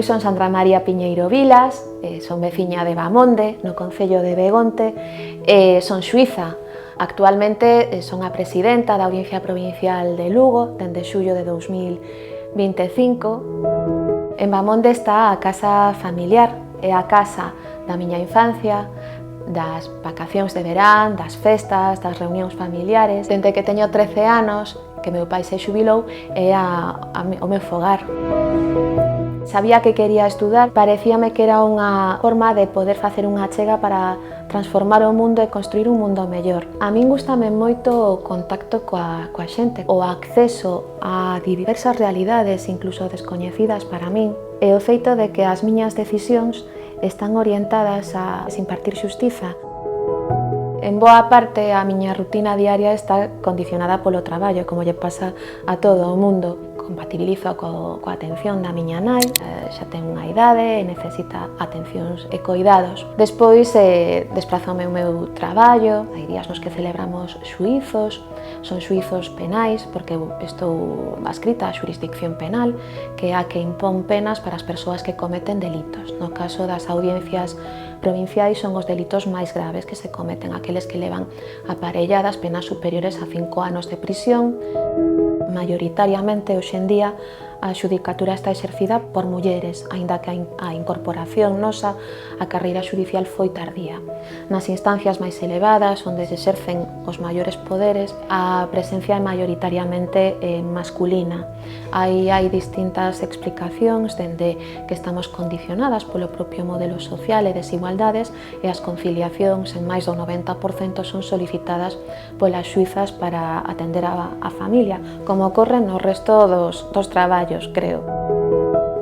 Eu son Sandra María Piñeiro Vilas, son veciña de Bamonde, no concello de Begonte, son xuíza. Actualmente son a presidenta da Audiencia Provincial de Lugo, dende xullo de 2025. En Bamonde está a casa familiar, é a casa da miña infancia, das vacacións de verán, das festas, das reunións familiares. Dende que teño 13 anos, que meu pai se xubilou, é o meu fogar. Sabía que quería estudar, parecíame que era unha forma de poder facer unha achega para transformar o mundo e construir un mundo mellor. A min gústame moito o contacto coa xente, o acceso a diversas realidades, incluso descoñecidas para min, e o feito de que as miñas decisións están orientadas a impartir xustiza. En boa parte, a miña rutina diaria está condicionada polo traballo, como lle pasa a todo o mundo. Compatibilizo coa atención da miña nai, xa ten unha idade e necesita atencións e coidados. Despois desplazome o meu traballo, hai días nos que celebramos xuízos, son xuízos penais, porque eu estou adscrita á xurisdicción penal, que é a que impón penas para as persoas que cometen delitos. No caso das audiencias provinciais son os delitos máis graves que se cometen, aqueles que levan aparelladas penas superiores a 5 anos de prisión. Maioritariamente, hoxe en día, a xudicatura está exercida por mulleres, aínda que a incorporación nosa á carreira xudicial foi tardía. Nas instancias máis elevadas, onde se exercen os maiores poderes, a presencia é maioritariamente masculina. Hai distintas explicacións, dende que estamos condicionadas polo propio modelo social e desigualdades, e as conciliacións en máis do 90% son solicitadas polas xuízas para atender a familia, como ocorre no resto dos traballos, creo.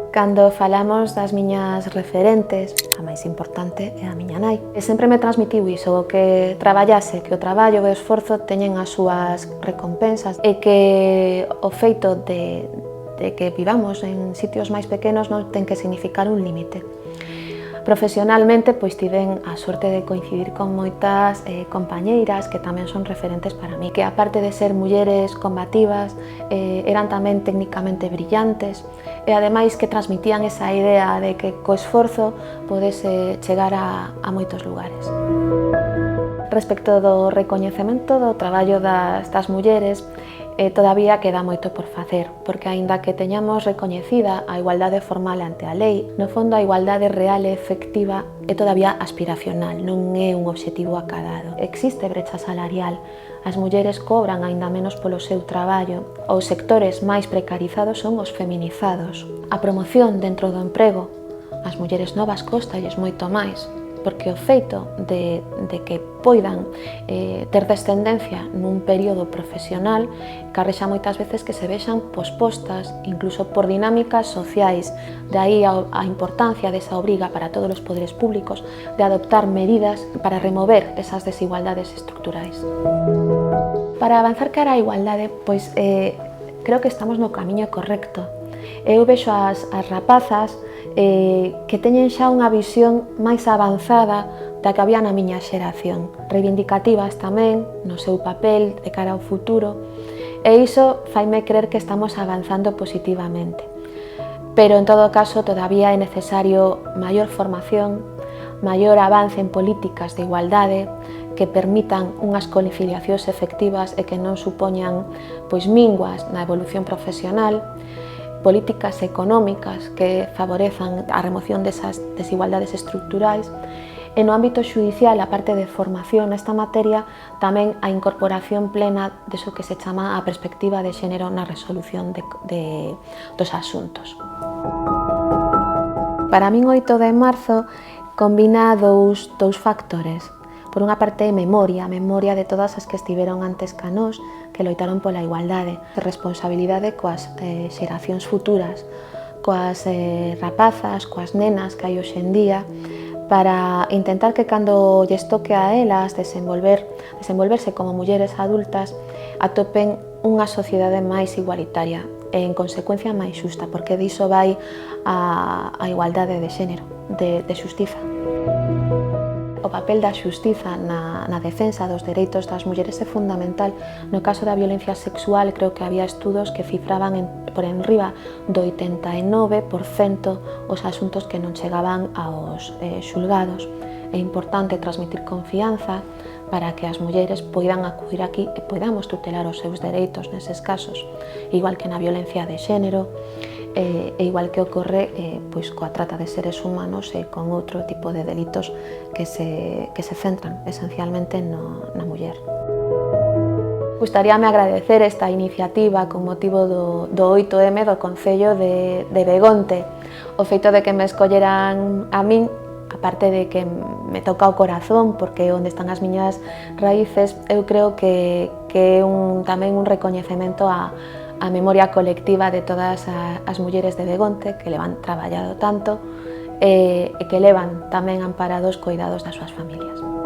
Cando falamos das miñas referentes, a máis importante é a miña nai. E sempre me transmitiu iso, que traballase, que o traballo e o esforzo teñen as súas recompensas e que o feito de que vivamos en sitios máis pequenos non ten que significar un límite. Profesionalmente, pois tiven a sorte de coincidir con moitas compañeiras que tamén son referentes para mí, que aparte de ser mulleres combativas, eran tamén técnicamente brillantes e ademais que transmitían esa idea de que co esforzo podese chegar a moitos lugares. Respecto do recoñecemento do traballo das mulleres, todavía queda moito por facer, porque aínda que teñamos recoñecida a igualdade formal ante a lei, no fondo a igualdade real e efectiva é todavía aspiracional, non é un obxectivo acadado. Existe brecha salarial, as mulleres cobran aínda menos polo seu traballo, os sectores máis precarizados son os feminizados. A promoción dentro do emprego, as mulleres novas cóstalles moito máis, porque o feito de que poidan ter descendencia nun período profesional carrexa moitas veces que se vexan pospostas, incluso por dinámicas sociais. De aí a importancia desa obriga para todos os poderes públicos de adoptar medidas para remover esas desigualdades estruturais. Para avanzar cara á igualdade, pois creo que estamos no camiño correcto. Eu vexo as rapazas que teñen xa unha visión máis avanzada da que había na miña xeración, reivindicativas tamén no seu papel de cara ao futuro, e iso faime crer que estamos avanzando positivamente. Pero en todo caso todavía é necesario maior formación, maior avance en políticas de igualdade que permitan unhas conciliacións efectivas e que non supoñan minguas na evolución profesional, políticas económicas que favorezan a remoción desas desigualdades estruturais e no ámbito xudicial, a parte de formación nesta materia, tamén a incorporación plena deso que se chama a perspectiva de xénero na resolución dos asuntos. Para min, 8 de marzo combina dous factores. Por unha parte, memoria de todas as que estiveron antes ca nós, que loitaron pola igualdade, responsabilidade coas xeracións futuras, coas rapazas, coas nenas que hai hoxe en día, para intentar que cando lles toque a elas desenvolverse como mulleres adultas, atopen unha sociedade máis igualitaria e, en consecuencia, máis xusta, porque diso vai a igualdade de xénero, de xustiza. O papel da xustiza na defensa dos dereitos das mulleres é fundamental. No caso da violencia sexual, creo que había estudos que cifraban por enriba do 89% os asuntos que non chegaban aos xulgados. É importante transmitir confianza para que as mulleres poidan acudir aquí e podamos tutelar os seus dereitos neses casos, igual que na violencia de xénero, e igual que ocorre pois, coa trata de seres humanos e con outro tipo de delitos que se centran esencialmente na muller. Gustaríame agradecer esta iniciativa con motivo do 8M do Concello de Begonte. O feito de que me escolleran a min, aparte de que me toca o corazón, porque é onde están as miñas raíces, eu creo que é tamén un recoñecemento á memoria colectiva de todas as mulleres de Begonte que levan traballado tanto e que levan tamén amparados cuidados das súas familias.